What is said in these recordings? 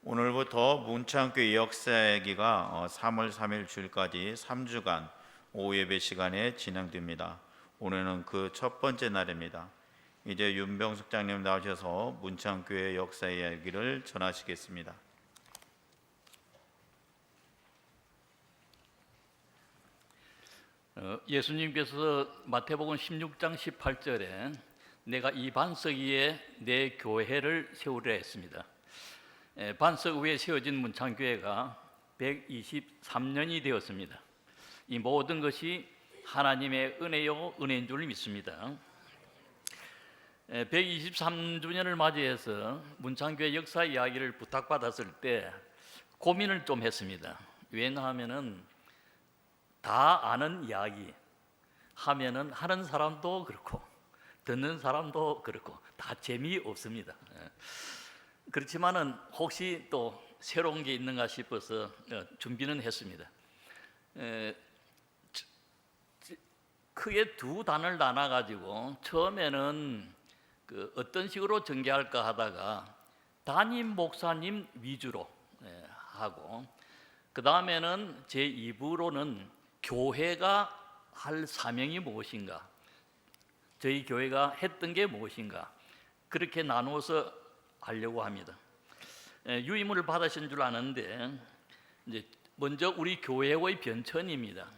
오늘부터 문창교회 역사기가 3월 3일 주일까지 3주간 오후 예배 시간에 진행됩니다. 오늘은 그 첫 번째 날입니다. 이제 윤병숙 장님 나오셔서 문창교회 역사 이야기를 전하시겠습니다. 예수님께서 마태복음 16장 18절에 내가 이 반석 위에 내 교회를 세우리라 했습니다. 반석 위에 세워진 문창교회가 123년이 되었습니다. 이 모든 것이 하나님의 은혜요 은혜인 줄 믿습니다. 123주년을 맞이해서 문창교회 역사 이야기를 부탁받았을 때 고민을 좀 했습니다. 왜냐하면은 다 아는 이야기 하면은 하는 사람도 그렇고 듣는 사람도 그렇고 다 재미없습니다. 그렇지만은 혹시 또 새로운 게 있는가 싶어서 준비는 했습니다. 크게 두 단을 나눠 가지고 처음에는 어떤 식으로 전개할까 하다가 담임 목사님 위주로 하고, 그 다음에는 제 2부로는 교회가 할 사명이 무엇인가, 저희 교회가 했던 게 무엇인가, 그렇게 나누어서 하려고 합니다. 유임을 받으신 줄 아는데 이제 먼저 우리 교회의 변천입니다.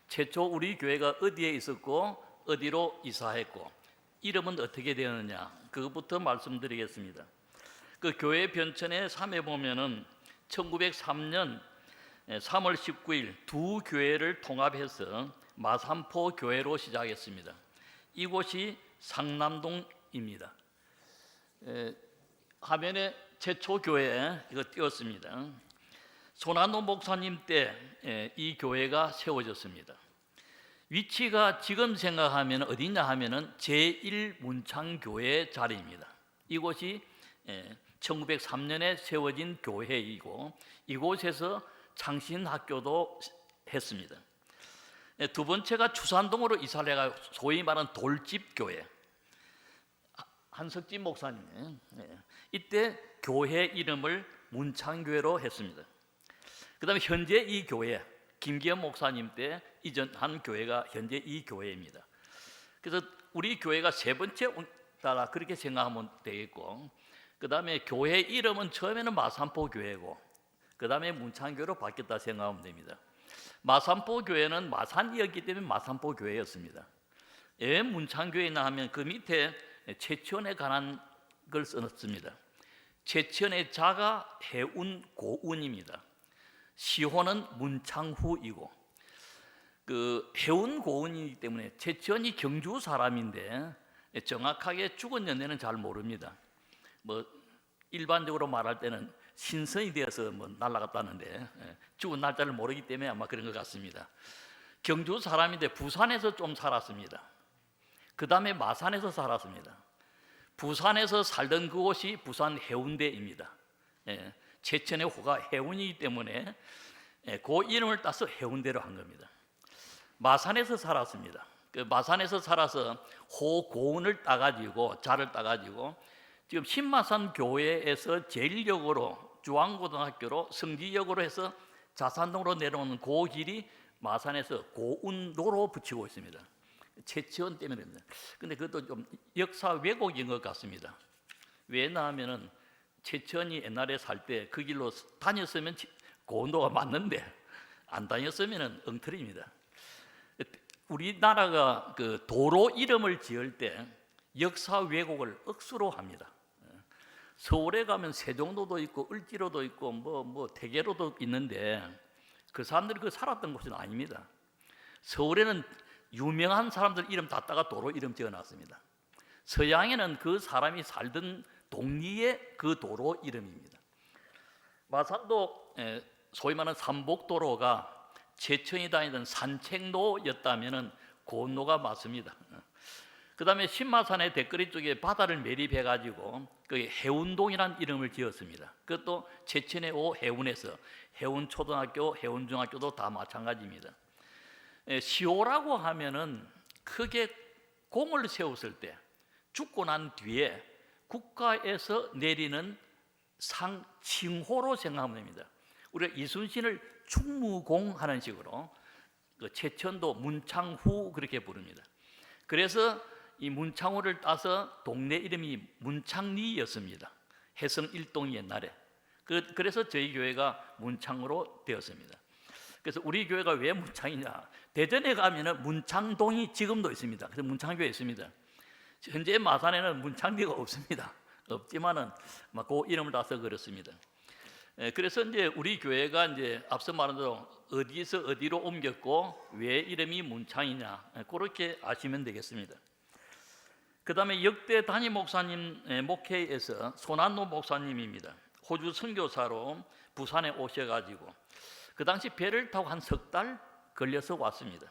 최초 우리 교회가 어디에 있었고 어디로 이사했고 이름은 어떻게 되었느냐, 그것부터 말씀드리겠습니다. 그 교회 변천의 3에 보면은 1903년 3월 19일 두 교회를 통합해서 마산포 교회로 시작했습니다. 이곳이 상남동입니다. 화면에 최초 교회 이거 띄웠습니다. 손한노 목사님 때 이 교회가 세워졌습니다. 위치가 지금 생각하면 어디냐 하면은 제1문창교회 자리입니다. 이곳이 1903년에 세워진 교회이고 이곳에서 창신학교도 했습니다. 두 번째가 추산동으로 이사를 해가 소위 말하는 돌집교회, 한석진 목사님, 이때 교회 이름을 문창교회로 했습니다. 그 다음에 현재 이 교회, 김기현 목사님 때 이전한 교회가 현재 이 교회입니다. 그래서 우리 교회가 세 번째 따라 그렇게 생각하면 되겠고, 그 다음에 교회 이름은 처음에는 마산포 교회고 그 다음에 문창교회로 바뀌었다 생각하면 됩니다. 마산포 교회는 마산이었기 때문에 마산포 교회였습니다. 왜 문창교회나 하면 그 밑에 최천에 관한 걸 써놨습니다. 최천의 자가 해운 고운입니다. 시호는 문창후이고, 그 해운 고운이기 때문에 최천이 경주 사람인데 정확하게 죽은 연대는 잘 모릅니다. 뭐 일반적으로 말할 때는 신선이 되어서 뭐 날아갔다는데 죽은 날짜를 모르기 때문에 아마 그런 것 같습니다. 경주 사람인데 부산에서 좀 살았습니다. 그 다음에 마산에서 살았습니다. 부산에서 살던 그곳이 부산 해운대입니다. 최천의 호가 해운이기 때문에 그 이름을 따서 해운대로 한 겁니다. 마산에서 살았습니다. 그 마산에서 살아서 호 고운을 따가지고 자를 따가지고 지금 신마산 교회에서 제일역으로 중앙고등학교로 성지역으로 해서 자산동으로 내려오는 그 길이 마산에서 고운로로 붙이고 있습니다. 최천 때문입니다. 근데 그것도 좀 역사 왜곡인 것 같습니다. 왜냐하면은 최천이 옛날에 살 때 그 길로 다녔으면 고운로가 맞는데 안 다녔으면 엉터리입니다. 우리나라가 그 도로 이름을 지을 때 역사 왜곡을 억수로 합니다. 서울에 가면 세종도도 있고 을지로도 있고 뭐 대계로도 있는데 그 사람들이 그 살았던 곳은 아닙니다. 서울에는 유명한 사람들 이름 다 따가 도로 이름 지어놨습니다. 서양에는 그 사람이 살던 동리의 그 도로 이름입니다. 마산도 소위 말하는 삼복도로가 최천이 다니던 산책로였다면 고운로가 맞습니다. 그 다음에 신마산의 댓거리 쪽에 바다를 매립해가지고 그 해운동이라는 이름을 지었습니다. 그것도 최천의 오 해운에서 해운초등학교, 해운중학교도 다 마찬가지입니다. 시호라고 하면은 크게 공을 세웠을 때 죽고 난 뒤에 국가에서 내리는 칭호로 생각하면 됩니다. 우리가 이순신을 충무공하는 식으로 그 최천도 문창후 그렇게 부릅니다. 그래서 이 문창호를 따서 동네 이름이 문창리였습니다. 해성 일동 옛날에. 그래서 저희 교회가 문창으로 되었습니다. 그래서 우리 교회가 왜 문창이냐? 대전에 가면은 문창동이 지금도 있습니다. 그래서 문창교회 있습니다. 현재 마산에는 문창리가 없습니다. 없지만은 그 이름을 따서 그렇습니다. 그래서 이제 우리 교회가 이제 앞서 말한 대로 어디서 어디로 옮겼고 왜 이름이 문창이냐 그렇게 아시면 되겠습니다. 그 다음에 역대 담임 목사님 목회에서 손한노 목사님입니다. 호주 선교사로 부산에 오셔가지고 그 당시 배를 타고 한 석 달 걸려서 왔습니다.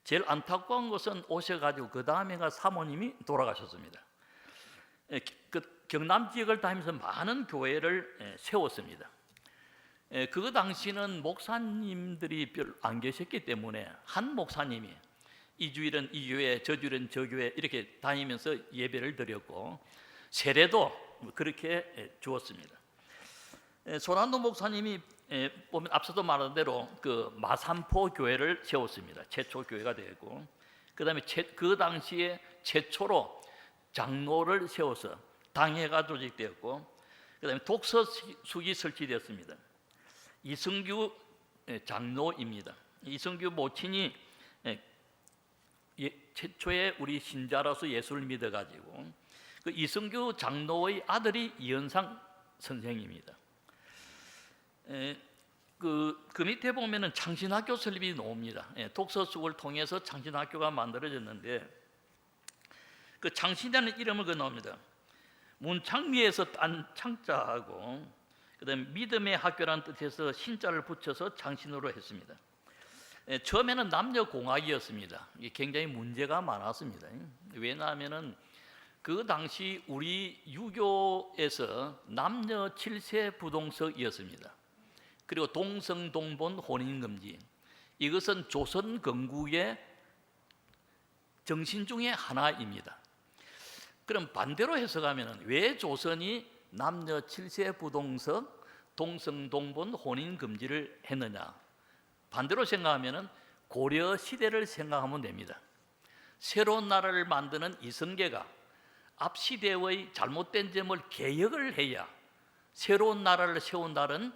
제일 안타까운 것은 오셔가지고 그 다음에가 사모님이 돌아가셨습니다. 그 경남 지역을 다니면서 많은 교회를 세웠습니다. 그 당시는 목사님들이 별 안 계셨기 때문에 한 목사님이 이 주일은 이 교회, 저 주일은 저 교회 이렇게 다니면서 예배를 드렸고 세례도 그렇게 주었습니다. 손한도 목사님이 보면 앞서도 말한 대로 그 마산포 교회를 세웠습니다. 최초 교회가 되고 그다음에 그 당시에 최초로 장로를 세워서 당회가 조직되었고 그다음에 독서숙이 설치되었습니다. 이승규 장로입니다. 이승규 모친이 최초의 우리 신자로서 예수를 믿어가지고 그 이승규 장로의 아들이 이현상 선생입니다. 그 밑에 보면은 창신학교 설립이 나옵니다. 독서숙을 통해서 창신학교가 만들어졌는데 그 창신이라는 이름을 그 나옵니다. 문창리에서 딴 창자하고 그다음에 믿음의 학교라는 뜻에서 신자를 붙여서 창신으로 했습니다. 처음에는 남녀 공학이었습니다. 이게 굉장히 문제가 많았습니다. 왜냐하면은 그 당시 우리 유교에서 남녀 7세 부동석이었습니다. 그리고 동성 동본 혼인 금지. 이것은 조선 건국의 정신 중에 하나입니다. 그럼 반대로 해석하면 왜 조선이 남녀 7세 부동석, 동성 동본 혼인 금지를 했느냐? 반대로 생각하면 고려 시대를 생각하면 됩니다. 새로운 나라를 만드는 이성계가 앞 시대의 잘못된 점을 개혁을 해야 새로운 나라를 세운다는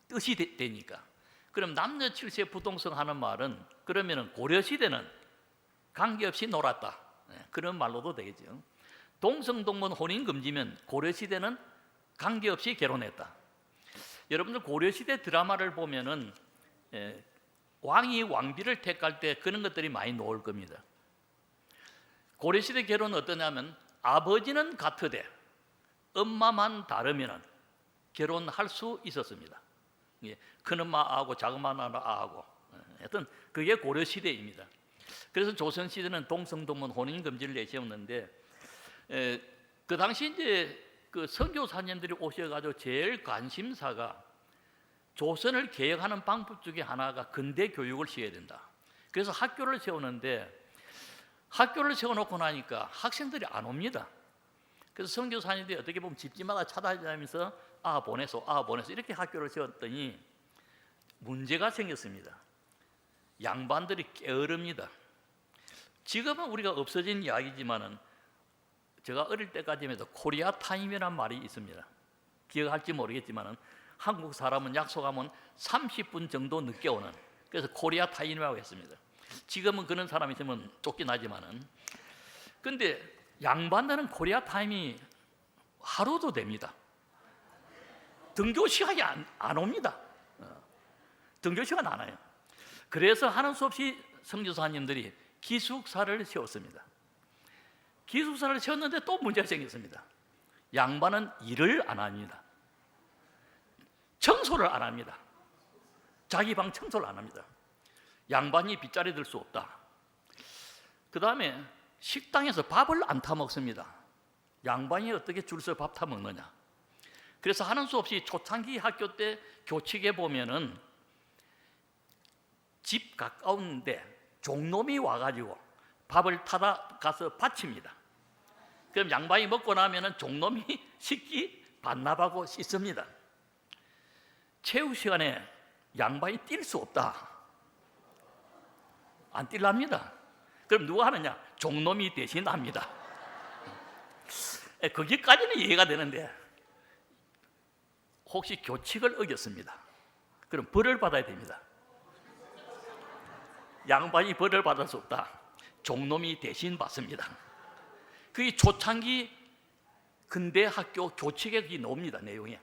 뜻이 되니까. 그럼 남녀 7세 부동성 하는 말은 그러면 고려 시대는 관계없이 놀았다. 그런 말로도 되겠죠. 동성동본 혼인 금지면 고려 시대는 관계없이 결혼했다. 여러분들 고려 시대 드라마를 보면은 왕이 왕비를 택할 때 그런 것들이 많이 나올 겁니다. 고려 시대 결혼은 어떠냐면 아버지는 같으되 엄마만 다르면은 결혼할 수 있었습니다. 큰 엄마하고 작은 엄마하고 하여튼 그게 고려 시대입니다. 그래서 조선 시대는 동성동본 혼인 금지를 내세웠는데 그 당시 이제 그 선교사님들이 오셔가지고 제일 관심사가 조선을 개혁하는 방법 중에 하나가 근대 교육을 시켜야 된다. 그래서 학교를 세우는데 학교를 세워놓고 나니까 학생들이 안 옵니다. 그래서 선교사님들이 어떻게 보면 집집마다 찾아다니면서 보내서 이렇게 학교를 세웠더니 문제가 생겼습니다. 양반들이 게으릅니다. 지금은 우리가 없어진 이야기지만은 제가 어릴 때까지만 해도 코리아 타임이라는 말이 있습니다. 기억할지 모르겠지만은 한국 사람은 약속하면 30분 정도 늦게 오는, 그래서 코리아 타임이라고 했습니다. 지금은 그런 사람이 있으면 쫓겨나지만은, 근데 양반들은 코리아 타임이 하루도 됩니다. 등교 시간이 안 옵니다. 등교 시간 안 와요. 그래서 하는 수 없이 선교사님들이 기숙사를 세웠습니다. 기숙사를 세웠는데 또 문제가 생겼습니다. 양반은 일을 안 합니다. 청소를 안 합니다. 자기 방 청소를 안 합니다. 양반이 빗자리 들 수 없다. 그 다음에 식당에서 밥을 안 타 먹습니다. 양반이 어떻게 줄서 밥 타 먹느냐. 그래서 하는 수 없이 초창기 학교 때 교칙에 보면은 집 가까운데 종놈이 와가지고 밥을 타다 가서 바칩니다. 그럼 양반이 먹고 나면은 종놈이 식기 반납하고 씻습니다. 체육 시간에 양반이 뛸 수 없다. 안 뛸랍니다. 그럼 누가 하느냐? 종놈이 대신 합니다. 거기까지는 이해가 되는데 혹시 교칙을 어겼습니다. 그럼 벌을 받아야 됩니다. 양반이 벌을 받을 수 없다. 종놈이 대신 받습니다. 그게 초창기 근대 학교 교칙에 그게 나옵니다. 내용이.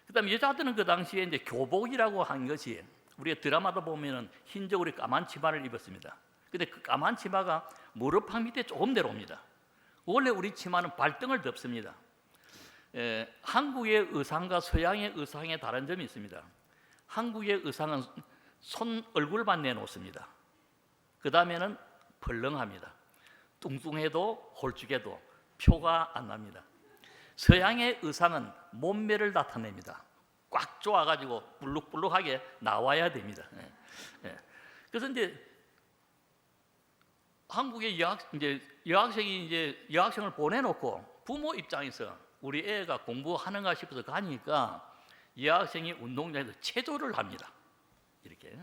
그다음에 여자들은 그 당시에 이제 교복이라고 한 것이 우리가 드라마도 보면은 흰저고리 까만 치마를 입었습니다. 근데 그 까만 치마가 무릎팍 밑에 조금 내려옵니다. 원래 우리 치마는 발등을 덮습니다. 한국의 의상과 서양의 의상에 다른 점이 있습니다. 한국의 의상은 얼굴만 내놓습니다. 그 다음에는 벌렁합니다. 뚱뚱해도 홀쭉해도 표가 안 납니다. 서양의 의상은 몸매를 나타냅니다. 꽉 조아가지고 불룩불룩하게 나와야 됩니다. 그래서 이제 한국의 여학생을 보내놓고 부모 입장에서 우리 애가 공부하는가 싶어서 가니까 여학생이 운동장에서 체조를 합니다. 이렇게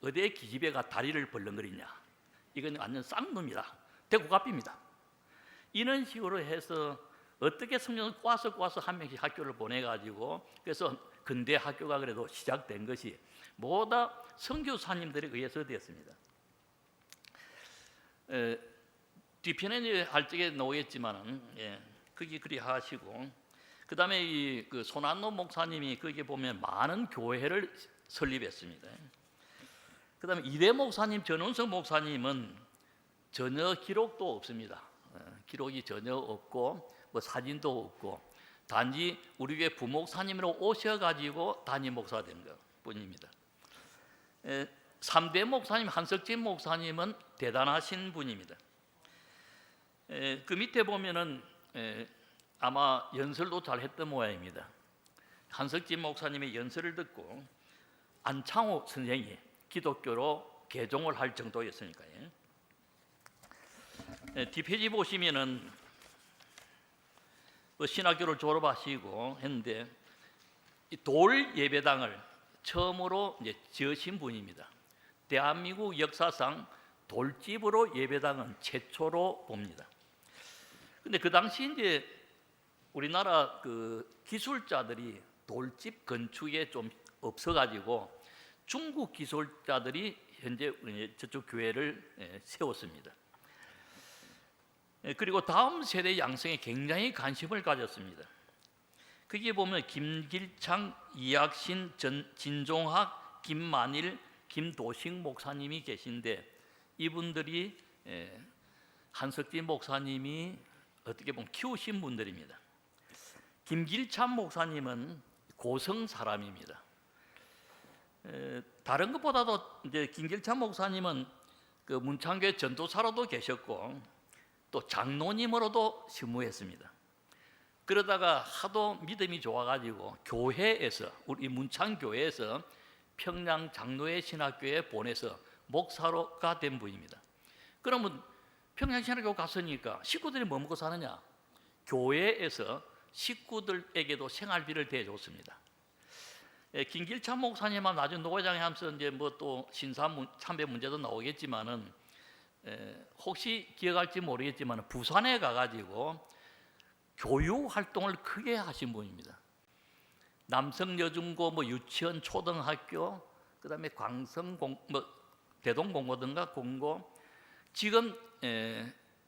어디에 기집애가 다리를 벌렁거리냐? 이건 완전 쌍놈이다. 대고갑입니다. 이런 식으로 해서 어떻게 성령을 꼬아서 한 명씩 학교를 보내가지고 그래서 근대 학교가 그래도 시작된 것이 모두 선교사님들에 의해서 되었습니다. 뒤편에 이제 할 적에 나오겠지만은 거기 그리 하시고 그 다음에 그 손안노 목사님이 거기에 보면 많은 교회를 설립했습니다. 그 다음에 이대 목사님, 전운석 목사님은 전혀 기록도 없습니다. 기록이 전혀 없고 뭐 사진도 없고 단지 우리 교회 부목사님으로 오셔가지고 담임 목사가 된 것 뿐입니다. 3대 목사님 한석진 목사님은 대단하신 분입니다. 그 밑에 보면은 아마 연설도 잘 했던 모양입니다. 한석진 목사님의 연설을 듣고 안창호 선생이 기독교로 개종을 할 정도였으니까요. 뒷페이지 보시면은 신학교를 졸업하시고 했는데 돌 예배당을 처음으로 이제 지으신 분입니다. 대한민국 역사상 돌집으로 예배당은 최초로 봅니다. 근데 그 당시 이제 우리나라 그 기술자들이 돌집 건축에 좀 없어가지고 중국 기술자들이 현재 저쪽 교회를 세웠습니다. 그리고 다음 세대 양성에 굉장히 관심을 가졌습니다. 거기에 보면 김길창, 이학신, 진종학, 김만일, 김도식 목사님이 계신데 이분들이 한석진 목사님이 어떻게 보면 키우신 분들입니다. 김길창 목사님은 고성 사람입니다. 다른 것보다도 이제 김길창 목사님은 그 문창교회 전도사로도 계셨고 또 장로님으로도 심무했습니다. 그러다가 하도 믿음이 좋아가지고 교회에서 우리 문창교회에서 평양 장로회 신학교에 보내서 목사로가 된 분입니다. 그러면 평양 신학교 갔으니까 식구들이 뭐 먹고 사느냐? 교회에서 식구들에게도 생활비를 대줬습니다. 김길찬 목사님은 나중에 노회장에 하면서 이제 뭐 또 신사 참배 문제도 나오겠지만은 혹시 기억할지 모르겠지만 부산에 가가지고 교육 활동을 크게 하신 분입니다. 남성여중고, 뭐 유치원, 초등학교, 그다음에 광성 대동공고든가 공고, 지금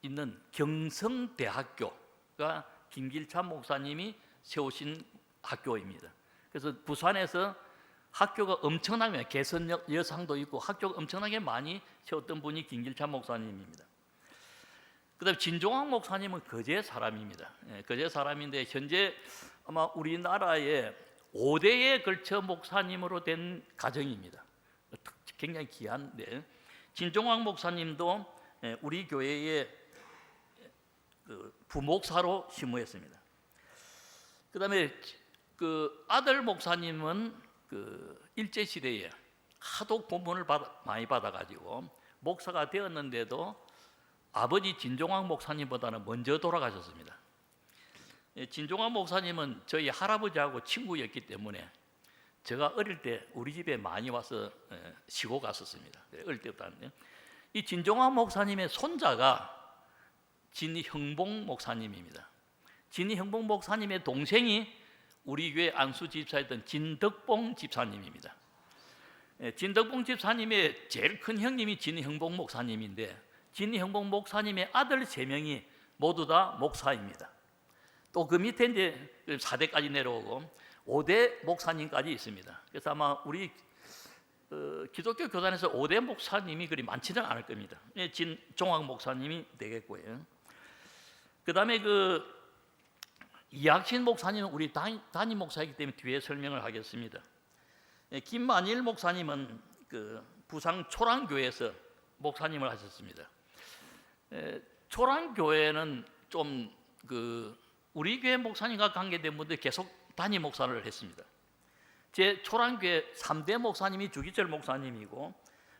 있는 경성대학교가 김길찬 목사님이 세우신 학교입니다. 그래서 부산에서 학교가 엄청나게 개선 여상도 있고 학교가 엄청나게 많이 세웠던 분이 김길찬 목사님입니다. 그다음에 진종학 목사님은 거제 사람입니다. 거제 사람인데 현재 아마 우리나라의 5대에 걸쳐 목사님으로 된 가정입니다. 굉장히 귀한데 진종학 목사님도 우리 교회의 부목사로 심무했습니다. 그다음에 그 아들 목사님은 그 일제 시대에 하도 고문을 많이 받아가지고 목사가 되었는데도 아버지 진종학 목사님보다는 먼저 돌아가셨습니다. 진종환 목사님은 저희 할아버지하고 친구였기 때문에 제가 어릴 때 우리 집에 많이 와서 쉬고 갔었습니다. 어릴 때부터 하는데, 이 진종환 목사님의 손자가 진형봉 목사님입니다. 진형봉 목사님의 동생이 우리 교회 안수 집사였던 진덕봉 집사님입니다. 진덕봉 집사님의 제일 큰 형님이 진형봉 목사님인데, 진형봉 목사님의 아들 3명이 모두 다 목사입니다. 또 그 밑에 이제 4대까지 내려오고 5대 목사님까지 있습니다. 그래서 아마 우리 기독교 교단에서 5대 목사님이 그리 많지는 않을 겁니다. 진종학 목사님이 되겠고요. 그 다음에 이학신 목사님은 우리 담임 목사이기 때문에 뒤에 설명을 하겠습니다. 김만일 목사님은 부산 초랑교회에서 목사님을 하셨습니다. 초랑교회는 좀 우리 교회 목사님과 관계된 분들 계속 담임 목사를 했습니다. 제 초랑교회 3대 목사님이 주기철 목사님이고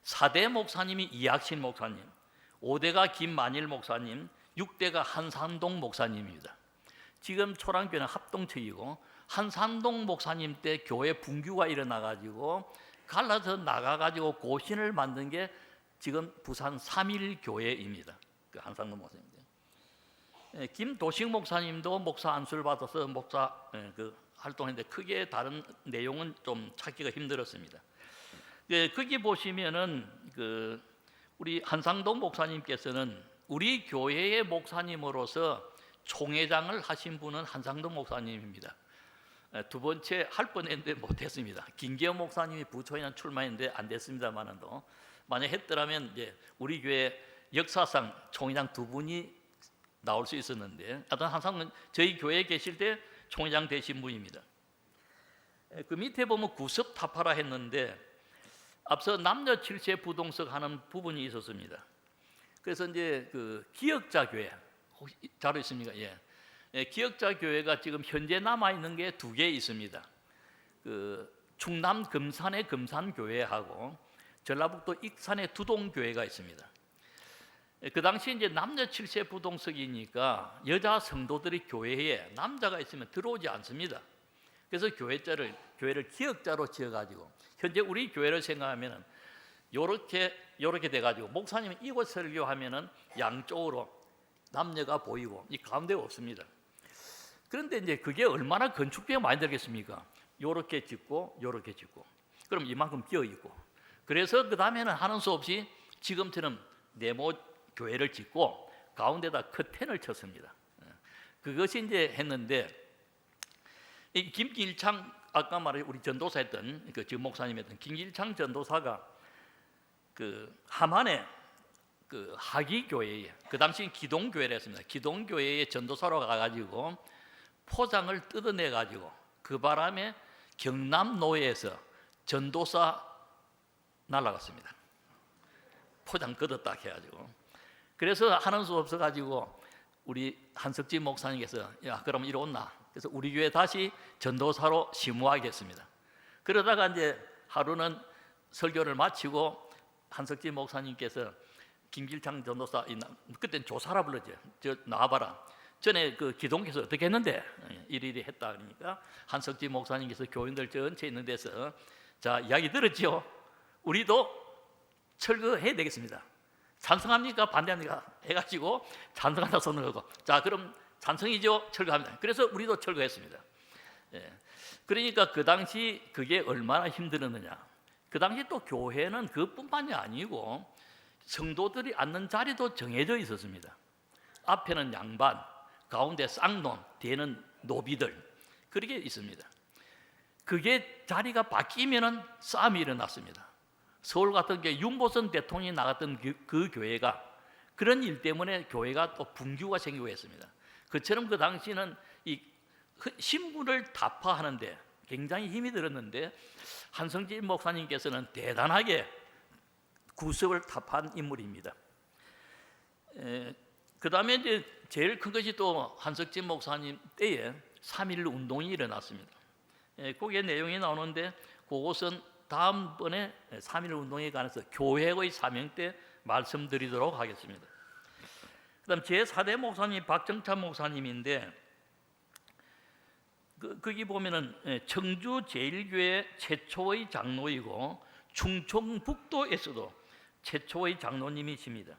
4대 목사님이 이학신 목사님, 5대가 김만일 목사님, 6대가 한산동 목사님입니다. 지금 초랑교회는 합동체이고 한산동 목사님 때 교회 분규가 일어나가지고 갈라서 나가가지고 고신을 만든 게 지금 부산 3.1교회입니다. 한산동 목사님. 김도식 목사님도 목사 안수를 받아서 목사 활동했는데 크게 다른 내용은 좀 찾기가 힘들었습니다. 거기 보시면은 우리 한상동 목사님께서는 우리 교회의 목사님으로서 총회장을 하신 분은 한상동 목사님입니다. 두 번째 할 뻔했는데 못했습니다. 김기현 목사님이 부총회장 출마했는데 안 됐습니다만도 만약 했더라면 이제 우리 교회 역사상 총회장 2분이 나올 수 있었는데, 하여튼 항상 저희 교회에 계실 때 총회장 되신 분입니다. 그 밑에 보면 구섭타파라 했는데 앞서 남녀 7세 부동석 하는 부분이 있었습니다. 그래서 이제 기역자 교회 혹시 자료 있습니까? 예, 기역자 교회가 지금 현재 남아 있는 게 2개 있습니다. 충남 금산의 금산교회하고 전라북도 익산의 두동교회가 있습니다. 그 당시 이제 남녀 7세 부동석이니까 여자 성도들이 교회에 남자가 있으면 들어오지 않습니다. 그래서 교회를 기역자로 지어가지고 현재 우리 교회를 생각하면은 요렇게 돼가지고 목사님이 이곳 설교하면은 양쪽으로 남녀가 보이고 이 가운데 없습니다. 그런데 이제 그게 얼마나 건축비가 많이 들겠습니까? 요렇게 짓고 요렇게 짓고 그럼 이만큼 끼어 있고, 그래서 그 다음에는 하는 수 없이 지금처럼 네모 교회를 짓고 가운데다 커튼을 쳤습니다. 그것이 이제 했는데, 이 김길창 아까 말해 우리 전도사 했던 지금 목사님 했던 김길창 전도사가 함안에 하기교회에 그 당시 기동교회를 했습니다. 기동교회에 전도사로 가가지고 포장을 뜯어내 가지고 그 바람에 경남노예에서 전도사 날아갔습니다. 포장 걷었다 해가지고. 그래서 하는 수 없어가지고 우리 한석진 목사님께서 야 그럼 이리 온나. 그래서 우리 교회 다시 전도사로 심무하겠습니다. 그러다가 이제 하루는 설교를 마치고 한석진 목사님께서 김길창 전도사 그때는 조사라 불렀죠. 저 나와봐라. 전에 기동께서 어떻게 했는데 이리 했다 그러니까 한석진 목사님께서 교인들 전체 있는 데서 자 이야기 들었지요. 우리도 철거해야 되겠습니다. 찬성합니까? 반대합니까? 해가지고 찬성한다 손을 들고 자 그럼 찬성이죠? 철거합니다. 그래서 우리도 철거했습니다. 그러니까 그 당시 그게 얼마나 힘들었느냐. 그 당시 또 교회는 그뿐만이 아니고 성도들이 앉는 자리도 정해져 있었습니다. 앞에는 양반, 가운데 쌍놈, 뒤에는 노비들 그렇게 있습니다. 그게 자리가 바뀌면은 싸움이 일어났습니다. 서울 같은 게 윤보선 대통령이 나갔던 그 교회가 그런 일 때문에 교회가 또 분규가 생기고 했습니다. 그처럼 그 당시는 이 신분을 타파하는데 굉장히 힘이 들었는데 한성진 목사님께서는 대단하게 구습을 타파한 인물입니다. 그 다음에 이제 제일 큰 것이 또 한석진 목사님 때에 3.1 운동이 일어났습니다. 거기에 내용이 나오는데 그것은 다음번에 3.1 운동에 관해서 교회의 사명 때 말씀드리도록 하겠습니다. 그 다음 제4대 목사님 박정찬 목사님인데 거기 보면은 청주 제일교회 최초의 장로이고 충청북도에서도 최초의 장로님이십니다.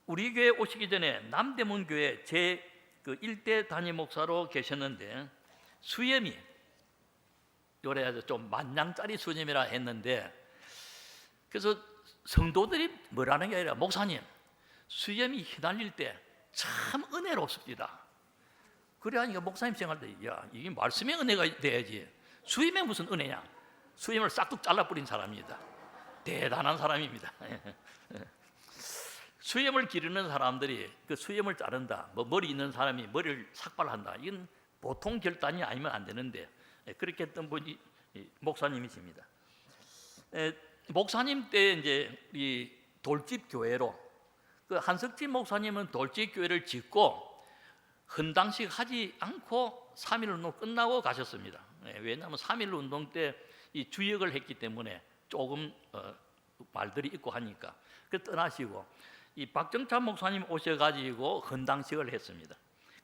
우리 교회 오시기 전에 남대문 교회 제 1대 담임 목사로 계셨는데 수염이 요래 좀 만냥짜리 수염이라 했는데, 그래서 성도들이 뭐라는 게 아니라 목사님 수염이 휘날릴 때 참 은혜롭습니다. 그래 하니까 목사님 생각할 때 야, 이게 말씀의 은혜가 돼야지 수염에 무슨 은혜냐. 수염을 싹둑 잘라버린 사람입니다. 대단한 사람입니다. 수염을 기르는 사람들이 그 수염을 자른다, 뭐 머리 있는 사람이 머리를 삭발한다, 이건 보통 결단이 아니면 안 되는데 그렇게 했던 분이 목사님이십니다. 목사님 때 이제 이 돌집 교회로 그 한석진 목사님은 돌집 교회를 짓고 헌당식 하지 않고 3.1 운동 끝나고 가셨습니다. 왜냐하면 3.1 운동 때 이 주역을 했기 때문에 조금 말들이 있고 하니까 그 떠나시고 이 박정찬 목사님 오셔가지고 헌당식을 했습니다.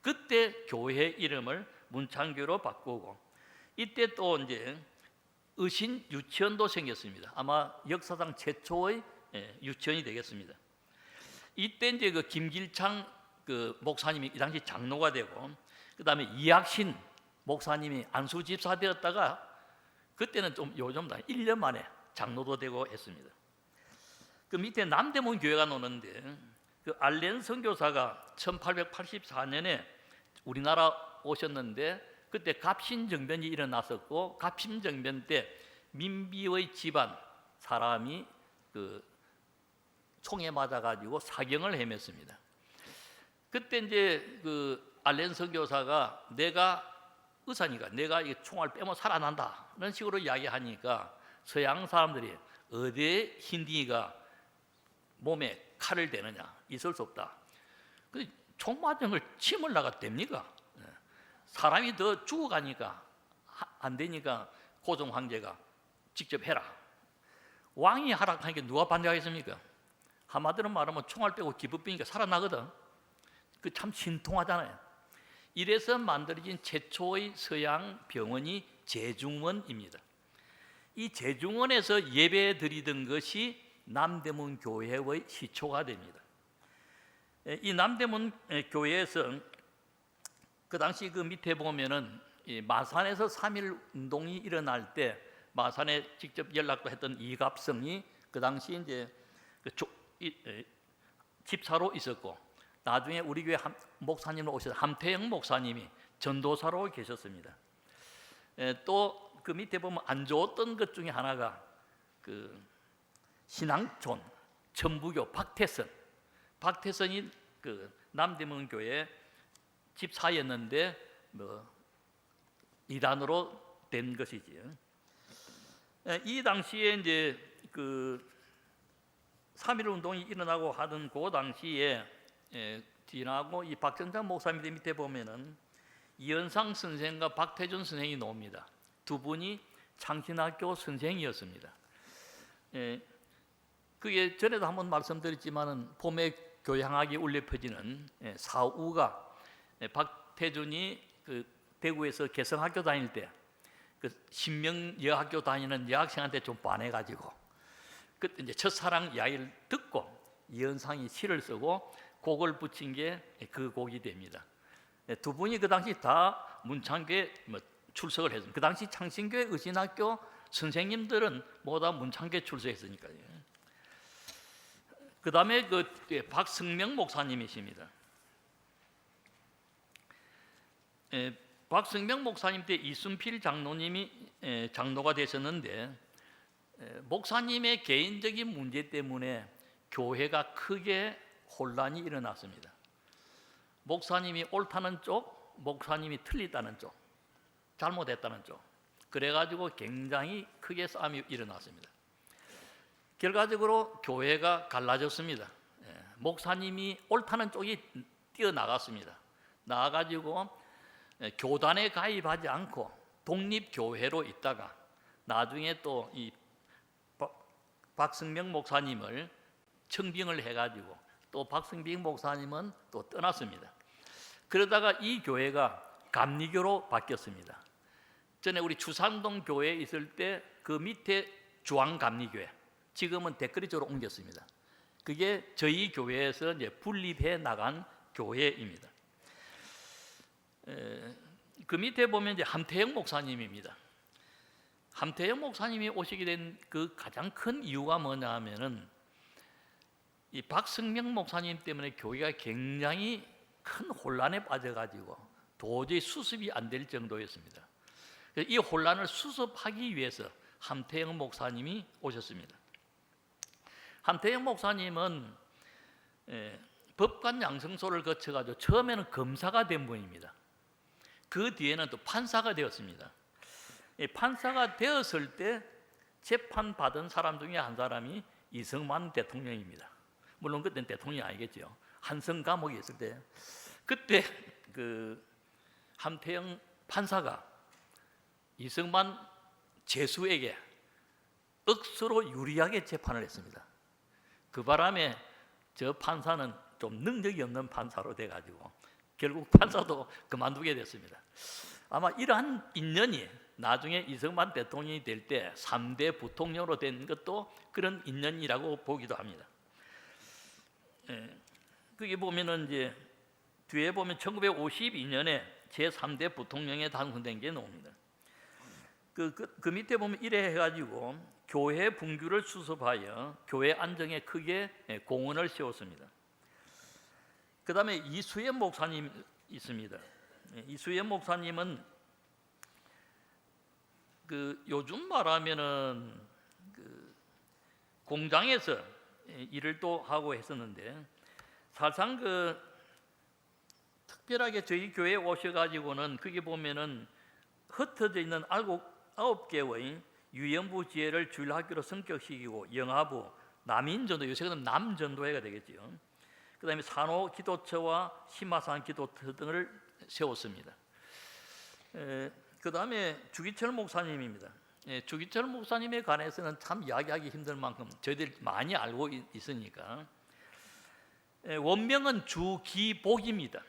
그때 교회 이름을 문창교로 바꾸고, 이때 또 이제 의신 유치원도 생겼습니다. 아마 역사상 최초의 유치원이 되겠습니다. 이때 이제 그 김길창 그 목사님이 이 당시 장로가 되고, 그 다음에 이학신 목사님이 안수 집사 되었다가 그때는 좀 요즘 1년 만에 장로도 되고 했습니다. 그 밑에 남대문 교회가 노는데 그 알렌 선교사가 1884년에 우리나라 오셨는데 그때 갑신정변이 일어났었고, 갑신정변 때 민비의 집안 사람이 그 총에 맞아가지고 사경을 헤맸습니다. 그때 이제 그 알렌 선교사가 내가 의사니까 내가 이 총알 빼면 살아난다 이런 식으로 이야기하니까 서양 사람들이 어디에 흰둥이가 몸에 칼을 대느냐, 있을 수 없다. 총 맞은 걸 침을 나가 됩니까? 사람이 더 죽어가니까 안 되니까 고종 황제가 직접 해라. 왕이 하락하니까 누가 반대하겠습니까? 한마디로 말하면 총알 빼고 기부 빼니까 살아나거든. 그 참 신통하잖아요. 이래서 만들어진 최초의 서양 병원이 제중원입니다. 이 제중원에서 예배 드리던 것이 남대문 교회의 시초가 됩니다. 이 남대문 교회에서 그 당시 그 밑에 보면은 마산에서 3.1 운동이 일어날 때 마산에 직접 연락도 했던 이갑성이 그 당시 이제 집사로 있었고, 나중에 우리 교회 목사님으로 오신 함태영 목사님이 전도사로 계셨습니다. 또 그 밑에 보면 안 좋았던 것 중에 하나가 그 신앙촌 천부교 박태선이 그 남대문 교회 집사였는데 뭐 이단으로 된 것이지요. 이 당시에 이제 그 3.1 운동이 일어나고 하던 그 당시에 지나고 이 박정찬 목사님 밑에 보면은 이현상 선생과 박태준 선생이 나옵니다. 두 분이 창신학교 선생이었습니다. 그게 전에도 한번 말씀드렸지만은 봄에 교향악이 울려 퍼지는 사우가 박태준이 그 대구에서 개성학교 다닐 때 그 신명여학교 다니는 여학생한테 좀 반해가지고 그때 이제 첫사랑 이야기를 듣고 이현상이 시를 쓰고 곡을 붙인 게 그 곡이 됩니다. 두 분이 그 당시 다 문창교에 출석을 했습니다. 그 당시 창신교회 의신학교 선생님들은 모두 문창교에 출석했으니까요. 그 다음에 그 박승명 목사님이십니다. 박승명 목사님 때 이순필 장로님이 장로가 되셨는데 목사님의 개인적인 문제 때문에 교회가 크게 혼란이 일어났습니다. 목사님이 옳다는 쪽, 목사님이 틀리다는 쪽, 잘못했다는 쪽, 그래가지고 굉장히 크게 싸움이 일어났습니다. 결과적으로 교회가 갈라졌습니다. 목사님이 옳다는 쪽이 뛰어나갔습니다. 나가가지고 교단에 가입하지 않고 독립교회로 있다가 나중에 또 이 박승명 목사님을 청빙을 해가지고 또 박승명 목사님은 또 떠났습니다. 그러다가 이 교회가 감리교로 바뀌었습니다. 전에 우리 주산동 교회에 있을 때 그 밑에 주황감리교회, 지금은 댓글이 쪽으로 옮겼습니다. 그게 저희 교회에서 이제 분립해 나간 교회입니다. 그 밑에 보면 이제 함태영 목사님입니다. 함태영 목사님이 오시게 된 그 가장 큰 이유가 뭐냐 하면은 이 박승명 목사님 때문에 교회가 굉장히 큰 혼란에 빠져가지고 도저히 수습이 안 될 정도였습니다. 이 혼란을 수습하기 위해서 함태영 목사님이 오셨습니다. 함태영 목사님은 법관 양성소를 거쳐가지고 처음에는 검사가 된 분입니다. 그 뒤에는 또 판사가 되었습니다. 판사가 되었을 때 재판 받은 사람 중에 한 사람이 이승만 대통령입니다. 물론 그때는 대통령이 아니겠죠. 한성 감옥에 있을 때 그때 그 함태영 판사가 이승만 제수에게 억수로 유리하게 재판을 했습니다. 그 바람에 저 판사는 좀 능력이 없는 판사로 돼가지고 결국 판사도 그만두게 됐습니다. 아마 이러한 인연이 나중에 이승만 대통령이 될 때 3대 부통령으로 된 것도 그런 인연이라고 보기도 합니다. 거기 보면은 이제 뒤에 보면 1952년에 제3대 부통령에 당선된 게 나옵니다. 그 밑에 보면 이래 해가지고 교회 분규를 수습하여 교회 안정에 크게 공헌을 세웠습니다. 그 다음에 이수연 목사님 있습니다. 이수연 목사님은 그 요즘 말하면은 그 공장에서 일을 또 하고 했었는데 사실상 그 특별하게 저희 교회에 오셔가지고는 거기 보면은 흩어져 있는 9개의 유연부 지혜를 주일학교로 성격시키고 영아부, 남인전도, 요새는 남전도회가 되겠지요. 그 다음에 산호 기도처와 심화산 기도처 등을 세웠습니다. 그 다음에 주기철 목사님입니다. 주기철 목사님에 관해서는 참 이야기하기 힘들 만큼 저희들이 많이 알고 있으니까 원명은 주기복입니다.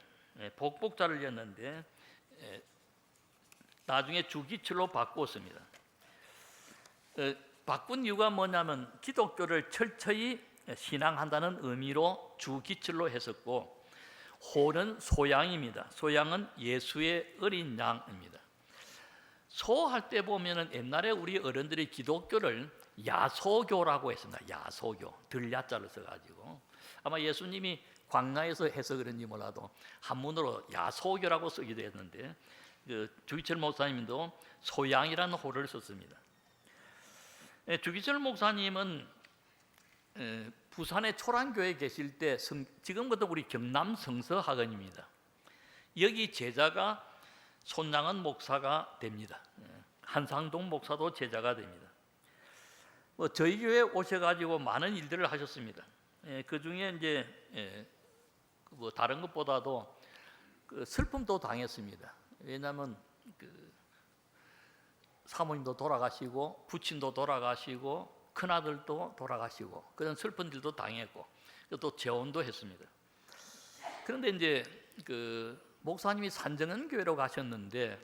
복복자를 였는데 나중에 주기철로 바꾸었습니다. 바꾼 이유가 뭐냐면 기독교를 철저히 신앙한다는 의미로 주기철로 했었고, 호는 소양입니다. 소양은 예수의 어린 양입니다. 소할 때 보면은 옛날에 우리 어른들이 기독교를 야소교라고 했습니다. 야소교, 들야자를 써가지고 아마 예수님이 광야에서 해서 그런지 몰라도 한문으로 야소교라고 쓰기도 했는데 주기철 목사님도 소양이라는 호를 썼습니다. 주기철 목사님은 부산의 초란교회에 계실 때 지금부터 우리 경남 성서학원입니다. 여기 제자가 손양은 목사가 됩니다. 한상동 목사도 제자가 됩니다. 저희 교회에 오셔가지고 많은 일들을 하셨습니다. 그 중에 이제 다른 것보다도 슬픔도 당했습니다. 왜냐하면 사모님도 돌아가시고 부친도 돌아가시고 큰아들도 돌아가시고 그런 슬픈 일도 당했고 또 재혼도 했습니다. 그런데 이제 목사님이 산정은 교회로 가셨는데,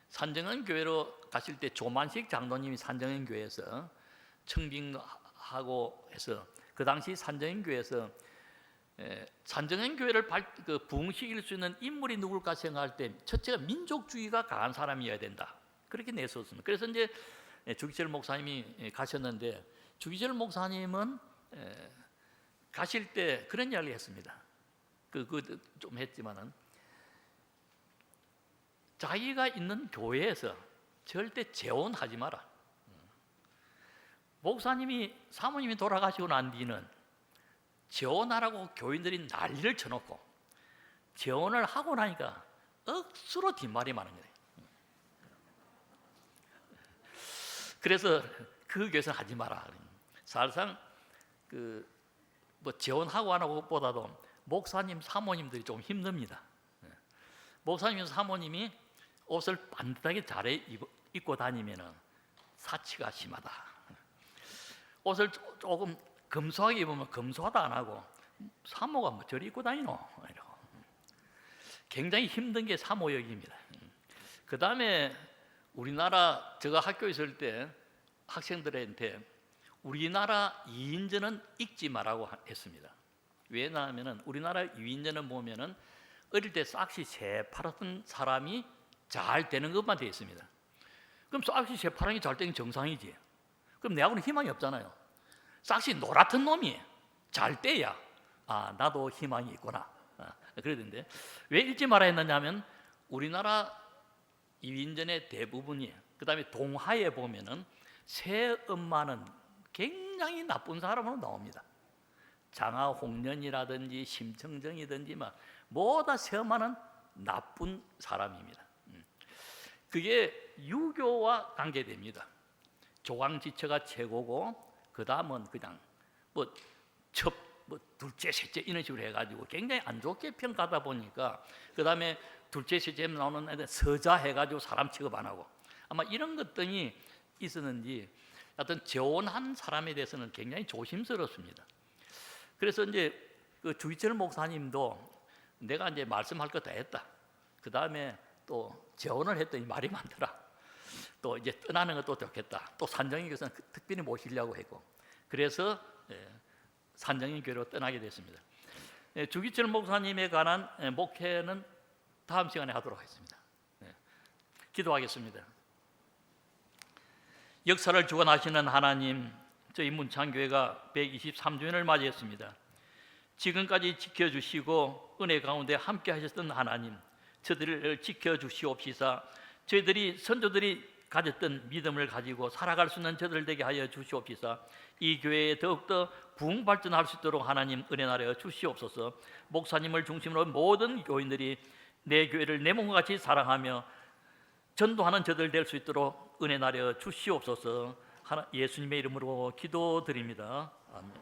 산정은 교회로 가실 때 조만식 장로님이 산정은 교회에서 청빙하고 해서 그 당시 산정은 교회에서 산정은 교회를 부흥시킬 수 있는 인물이 누굴까 생각할 때 첫째가 민족주의가 강한 사람이어야 된다, 그렇게 내세웠습니다. 그래서 이제 주기철 목사님이 가셨는데, 주기철 목사님은 가실 때 그런 이야기를 했습니다. 좀 했지만은 자기가 있는 교회에서 절대 재혼하지 마라. 목사님이 사모님이 돌아가시고 난 뒤는 재혼하라고 교인들이 난리를 쳐놓고 재혼을 하고 나니까 억수로 뒷말이 많은 거예요. 그래서 그 교회에서 하지 마라. 사실상 재혼하고 안 하고 보다도 목사님 사모님들이 좀 힘듭니다. 목사님 사모님이 옷을 반듯하게 잘 입고 다니면은 사치가 심하다. 옷을 조금 검소하게 입으면 검소하다 안 하고 사모가 뭐 저리 입고 다니노 이러고 굉장히 힘든 게 사모역입니다. 그 다음에 우리나라 제가 학교에 있을 때 학생들한테 우리나라 이인전은 읽지 말라고 했습니다. 왜냐하면 우리나라 이인전은 보면은 어릴 때 싹시 새파랗던 사람이 잘 되는 것만 되어 있습니다. 그럼 싹시 새파란 게 잘 되는 게 정상이지. 그럼 내하고는 희망이 없잖아요. 싹시 노랗던 놈이 잘 돼야 나도 희망이 있구나. 그러던데 왜 읽지 말아야 했느냐면 우리나라 이인전의 대부분이 그 다음에 동하에 보면은 새엄마는 굉장히 나쁜 사람으로 나옵니다. 장하홍련이라든지 심청정이든지 뭐다 새엄마는 나쁜 사람입니다. 그게 유교와 관계됩니다. 조광지처가 최고고 그 다음은 그냥 둘째, 셋째 이런 식으로 해가지고 굉장히 안 좋게 평가하다 보니까 그 다음에 둘째, 셋째 나오는 애들 서자 해가지고 사람 취급 안 하고 아마 이런 것들이 있었는지 하여튼 재혼한 사람에 대해서는 굉장히 조심스럽습니다. 그래서 이제 그 주기철 목사님도 내가 이제 말씀할 거 다 했다. 그 다음에 또 재혼을 했더니 말이 많더라. 또 이제 떠나는 것도 좋겠다. 또 산정인 교사는 특별히 모시려고 했고 그래서 산정인 교회로 떠나게 됐습니다. 주기철 목사님에 관한 목회는 다음 시간에 하도록 하겠습니다. 기도하겠습니다. 역사를 주관하시는 하나님, 저희 문창교회가 123주년을 맞이했습니다. 지금까지 지켜주시고 은혜 가운데 함께 하셨던 하나님, 저들을 지켜주시옵시사 저희들이 선조들이 가졌던 믿음을 가지고 살아갈 수 있는 저들 되게 하여 주시옵시사 이 교회에 더욱더 부흥 발전할 수 있도록 하나님 은혜 나려 주시옵소서. 목사님을 중심으로 모든 교인들이 내 교회를 내 몸과 같이 사랑하며 전도하는 저들 될 수 있도록 은혜 나려 주시옵소서. 예수님의 이름으로 기도드립니다. 아멘.